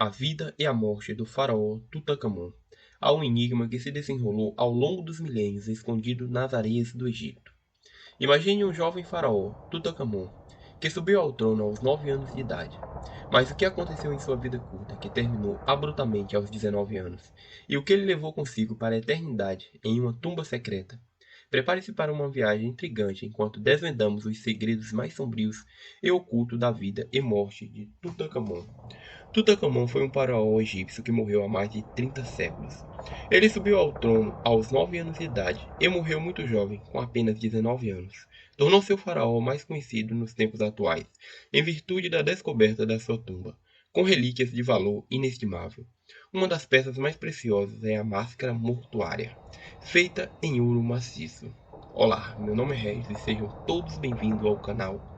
a vida e a morte do faraó Tutancâmon, há um enigma que se desenrolou ao longo dos milênios escondido nas areias do Egito. Imagine um jovem faraó, Tutancâmon, que subiu ao trono aos 9 anos de idade. Mas o que aconteceu em sua vida curta, que terminou abruptamente aos 19 anos, e o que ele levou consigo para a eternidade em uma tumba secreta? Prepare-se para uma viagem intrigante enquanto desvendamos os segredos mais sombrios e ocultos da vida e morte de Tutancâmon. Tutancâmon foi um faraó egípcio que morreu há mais de 30 séculos. Ele subiu ao trono aos 9 anos de idade e morreu muito jovem, com apenas 19 anos. Tornou-se o faraó mais conhecido nos tempos atuais, em virtude da descoberta da sua tumba, com relíquias de valor inestimável. Uma das peças mais preciosas é a máscara mortuária, feita em ouro maciço. Olá, meu nome é Regis e sejam todos bem-vindos ao canal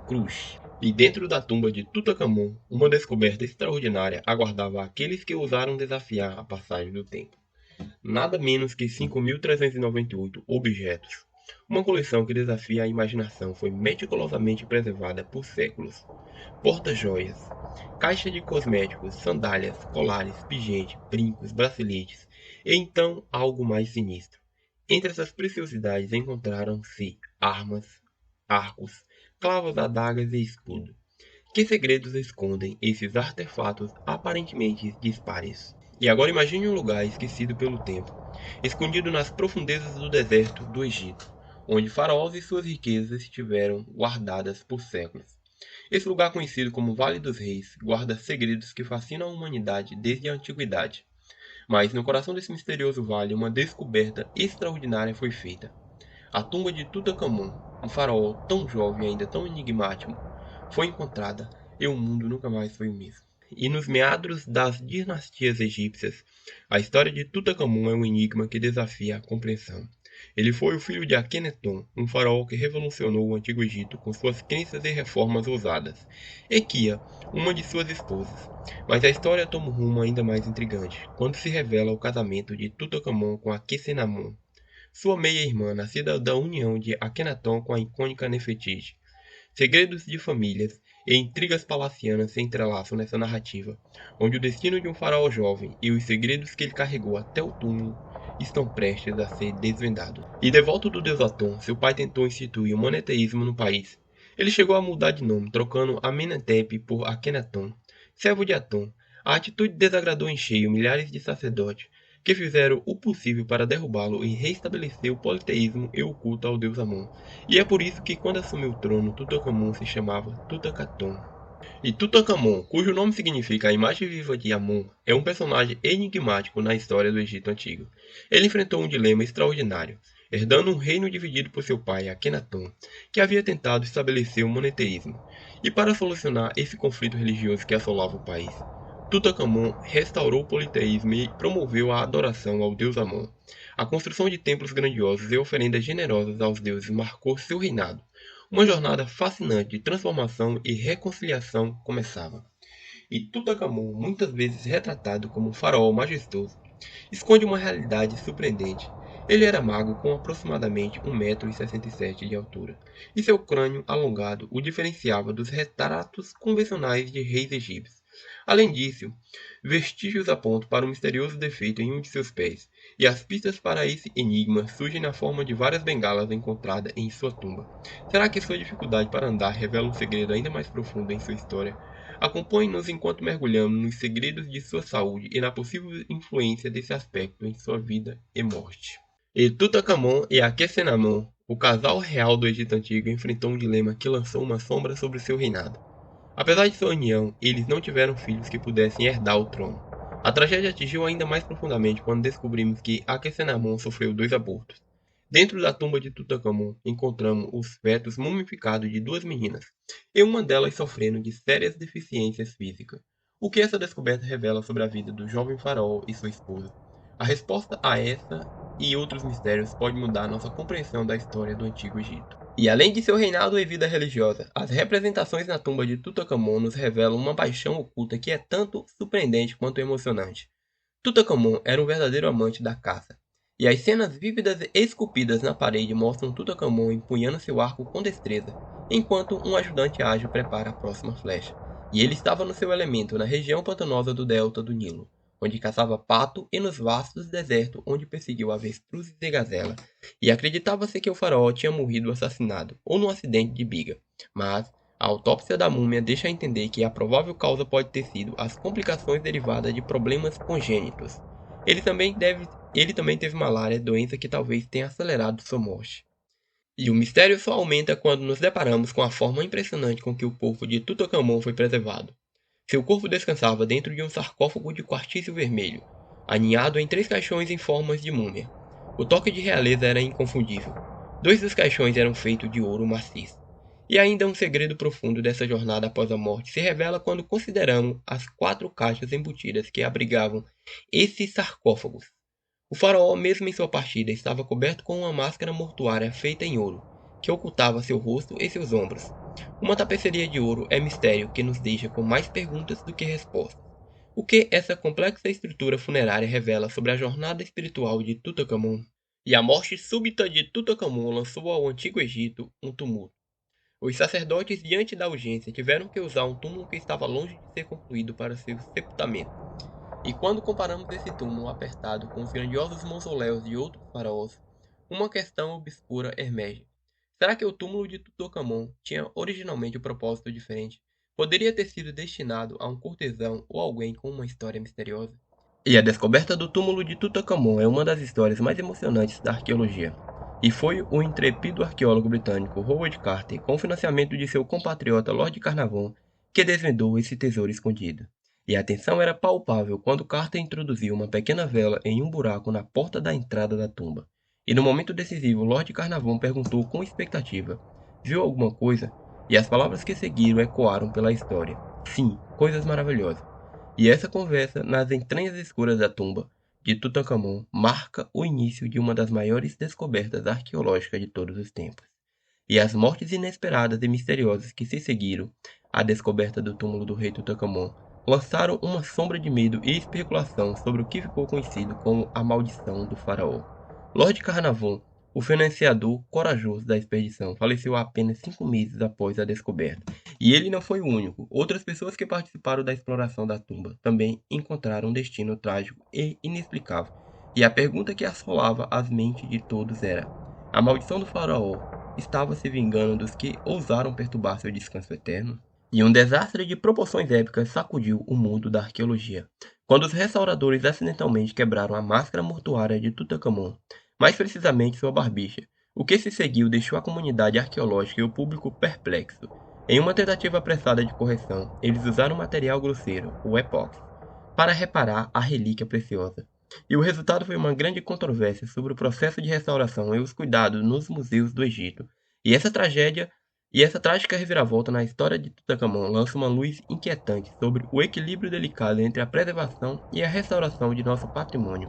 Cruz. E dentro da tumba de Tutancâmon, uma descoberta extraordinária aguardava aqueles que ousaram desafiar a passagem do tempo. Nada menos que 5.398 objetos. Uma coleção que desafia a imaginação foi meticulosamente preservada por séculos. Porta-joias, caixa de cosméticos, sandálias, colares, pingentes, brincos, braceletes, e então algo mais sinistro. Entre essas preciosidades encontraram-se armas, arcos, clavos, adagas e escudo. Que segredos escondem esses artefatos aparentemente dispares? E agora imagine um lugar esquecido pelo tempo, escondido nas profundezas do deserto do Egito, onde faraós e suas riquezas estiveram guardadas por séculos. Esse lugar conhecido como Vale dos Reis guarda segredos que fascinam a humanidade desde a antiguidade. Mas no coração desse misterioso vale, uma descoberta extraordinária foi feita. A tumba de Tutancâmon, um faraó tão jovem e ainda tão enigmático, foi encontrada e o mundo nunca mais foi o mesmo. E nos meandros das dinastias egípcias, a história de Tutancâmon é um enigma que desafia a compreensão. Ele foi o filho de Akenaton, um faraó que revolucionou o Antigo Egito com suas crenças e reformas ousadas. Equia, uma de suas esposas. Mas a história toma um rumo ainda mais intrigante, quando se revela o casamento de Tutancâmon com Akhenaton, sua meia-irmã, nascida da união de Akenaton com a icônica Nefertiti. Segredos de famílias e intrigas palacianas se entrelaçam nessa narrativa, onde o destino de um faraó jovem e os segredos que ele carregou até o túmulo estão prestes a ser desvendados. E devoto do deus Aton, seu pai tentou instituir o monoteísmo no país. Ele chegou a mudar de nome, trocando Amenhotep por Akhenaton, servo de Aton. A atitude desagradou em cheio milhares de sacerdotes, que fizeram o possível para derrubá-lo e restabelecer o politeísmo e o culto ao deus Amon. E é por isso que quando assumiu o trono, Tutancâmon se chamava Tutankhaton. E Tutancâmon, cujo nome significa a imagem viva de Amon, é um personagem enigmático na história do Egito Antigo. Ele enfrentou um dilema extraordinário, herdando um reino dividido por seu pai, Akhenaton, que havia tentado estabelecer o monoteísmo. E para solucionar esse conflito religioso que assolava o país, Tutancâmon restaurou o politeísmo e promoveu a adoração ao deus Amon. A construção de templos grandiosos e oferendas generosas aos deuses marcou seu reinado. Uma jornada fascinante de transformação e reconciliação começava. E Tutancâmon, muitas vezes retratado como um faraó majestoso, esconde uma realidade surpreendente. Ele era magro com aproximadamente 1,67 m de altura, e seu crânio alongado o diferenciava dos retratos convencionais de reis egípcios. Além disso, vestígios apontam para um misterioso defeito em um de seus pés, e as pistas para esse enigma surgem na forma de várias bengalas encontradas em sua tumba. Será que sua dificuldade para andar revela um segredo ainda mais profundo em sua história? Acompanhe-nos enquanto mergulhamos nos segredos de sua saúde e na possível influência desse aspecto em sua vida e morte. E Tutancâmon e Akhenaton, o casal real do Egito Antigo, enfrentou um dilema que lançou uma sombra sobre seu reinado. Apesar de sua união, eles não tiveram filhos que pudessem herdar o trono. A tragédia atingiu ainda mais profundamente quando descobrimos que Akhenaton sofreu 2 abortos. Dentro da tumba de Tutancâmon, encontramos os fetos mumificados de 2 meninas, e uma delas sofrendo de sérias deficiências físicas. O que essa descoberta revela sobre a vida do jovem faraó e sua esposa? A resposta a essa e outros mistérios pode mudar nossa compreensão da história do Antigo Egito. E além de seu reinado e vida religiosa, as representações na tumba de Tutancâmon nos revelam uma paixão oculta que é tanto surpreendente quanto emocionante. Tutancâmon era um verdadeiro amante da caça, e as cenas vívidas esculpidas na parede mostram Tutancâmon empunhando seu arco com destreza, enquanto um ajudante ágil prepara a próxima flecha. E ele estava no seu elemento na região pantanosa do delta do Nilo, onde caçava pato e nos vastos desertos onde perseguiu avestruzes e gazela. E acreditava-se que o faraó tinha morrido assassinado ou num acidente de biga, mas a autópsia da múmia deixa entender que a provável causa pode ter sido as complicações derivadas de problemas congênitos. Ele também teve malária, doença que talvez tenha acelerado sua morte. E o mistério só aumenta quando nos deparamos com a forma impressionante com que o corpo de Tutancâmon foi preservado. Seu corpo descansava dentro de um sarcófago de quartzito vermelho, aninhado em 3 caixões em formas de múmia. O toque de realeza era inconfundível. 2 dos caixões eram feitos de ouro maciço. E ainda um segredo profundo dessa jornada após a morte se revela quando consideramos as 4 caixas embutidas que abrigavam esses sarcófagos. O faraó, mesmo em sua partida, estava coberto com uma máscara mortuária feita em ouro, que ocultava seu rosto e seus ombros. Uma tapeçaria de ouro é mistério que nos deixa com mais perguntas do que respostas. O que essa complexa estrutura funerária revela sobre a jornada espiritual de Tutancâmon? E a morte súbita de Tutancâmon lançou ao Antigo Egito um tumulto. Os sacerdotes, diante da urgência, tiveram que usar um túmulo que estava longe de ser concluído para seu sepultamento. E quando comparamos esse túmulo apertado com os grandiosos mausoléus de outros faraós, uma questão obscura emerge. Será que o túmulo de Tutancâmon tinha originalmente um propósito diferente? Poderia ter sido destinado a um cortesão ou alguém com uma história misteriosa? E a descoberta do túmulo de Tutancâmon é uma das histórias mais emocionantes da arqueologia. E foi o intrépido arqueólogo britânico Howard Carter, com o financiamento de seu compatriota Lord Carnarvon, que desvendou esse tesouro escondido. E a tensão era palpável quando Carter introduziu uma pequena vela em um buraco na porta da entrada da tumba. E no momento decisivo, Lord Carnarvon perguntou com expectativa: "Viu alguma coisa?" E as palavras que seguiram ecoaram pela história: "Sim, coisas maravilhosas." E essa conversa, nas entranhas escuras da tumba de Tutancâmon, marca o início de uma das maiores descobertas arqueológicas de todos os tempos. E as mortes inesperadas e misteriosas que se seguiram à descoberta do túmulo do rei Tutancâmon lançaram uma sombra de medo e especulação sobre o que ficou conhecido como a maldição do faraó. Lord Carnarvon, o financiador corajoso da expedição, faleceu apenas 5 meses após a descoberta. E ele não foi o único. Outras pessoas que participaram da exploração da tumba também encontraram um destino trágico e inexplicável. E a pergunta que assolava as mentes de todos era: a maldição do faraó estava se vingando dos que ousaram perturbar seu descanso eterno? E um desastre de proporções épicas sacudiu o mundo da arqueologia, quando os restauradores acidentalmente quebraram a máscara mortuária de Tutancâmon, mais precisamente sua barbicha. O que se seguiu deixou a comunidade arqueológica e o público perplexo. Em uma tentativa apressada de correção, eles usaram um material grosseiro, o epóxi, para reparar a relíquia preciosa. E o resultado foi uma grande controvérsia sobre o processo de restauração e os cuidados nos museus do Egito. E essa trágica reviravolta na história de Tutancâmon lança uma luz inquietante sobre o equilíbrio delicado entre a preservação e a restauração de nosso patrimônio.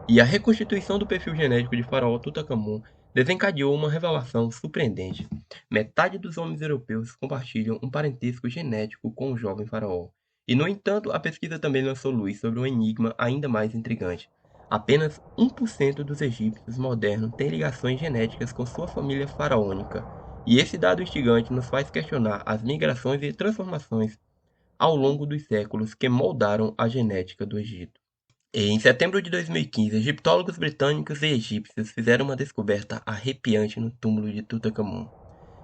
E a reconstituição do perfil genético de faraó Tutancâmon desencadeou uma revelação surpreendente. Metade dos homens europeus compartilham um parentesco genético com o jovem faraó. E, no entanto, a pesquisa também lançou luz sobre um enigma ainda mais intrigante. Apenas 1% dos egípcios modernos têm ligações genéticas com sua família faraônica. E esse dado instigante nos faz questionar as migrações e transformações ao longo dos séculos que moldaram a genética do Egito. E em setembro de 2015, egiptólogos britânicos e egípcios fizeram uma descoberta arrepiante no túmulo de Tutancâmon.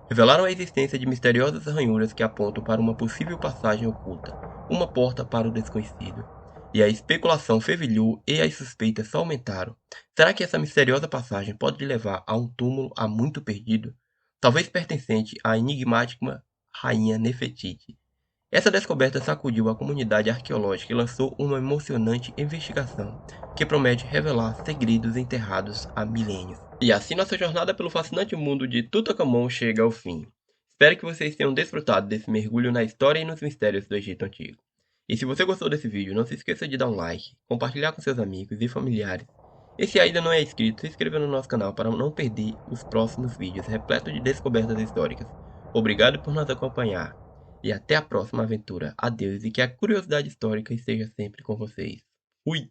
Revelaram a existência de misteriosas ranhuras que apontam para uma possível passagem oculta, uma porta para o desconhecido. E a especulação fervilhou e as suspeitas só aumentaram. Será que essa misteriosa passagem pode levar a um túmulo há muito perdido? Talvez pertencente à enigmática rainha Nefertiti. Essa descoberta sacudiu a comunidade arqueológica e lançou uma emocionante investigação que promete revelar segredos enterrados há milênios. E assim nossa jornada pelo fascinante mundo de Tutancâmon chega ao fim. Espero que vocês tenham desfrutado desse mergulho na história e nos mistérios do Egito Antigo. E se você gostou desse vídeo, não se esqueça de dar um like, compartilhar com seus amigos e familiares. E se ainda não é inscrito, se inscreva no nosso canal para não perder os próximos vídeos repletos de descobertas históricas. Obrigado por nos acompanhar. E até a próxima aventura. Adeus e que a curiosidade histórica esteja sempre com vocês. Fui!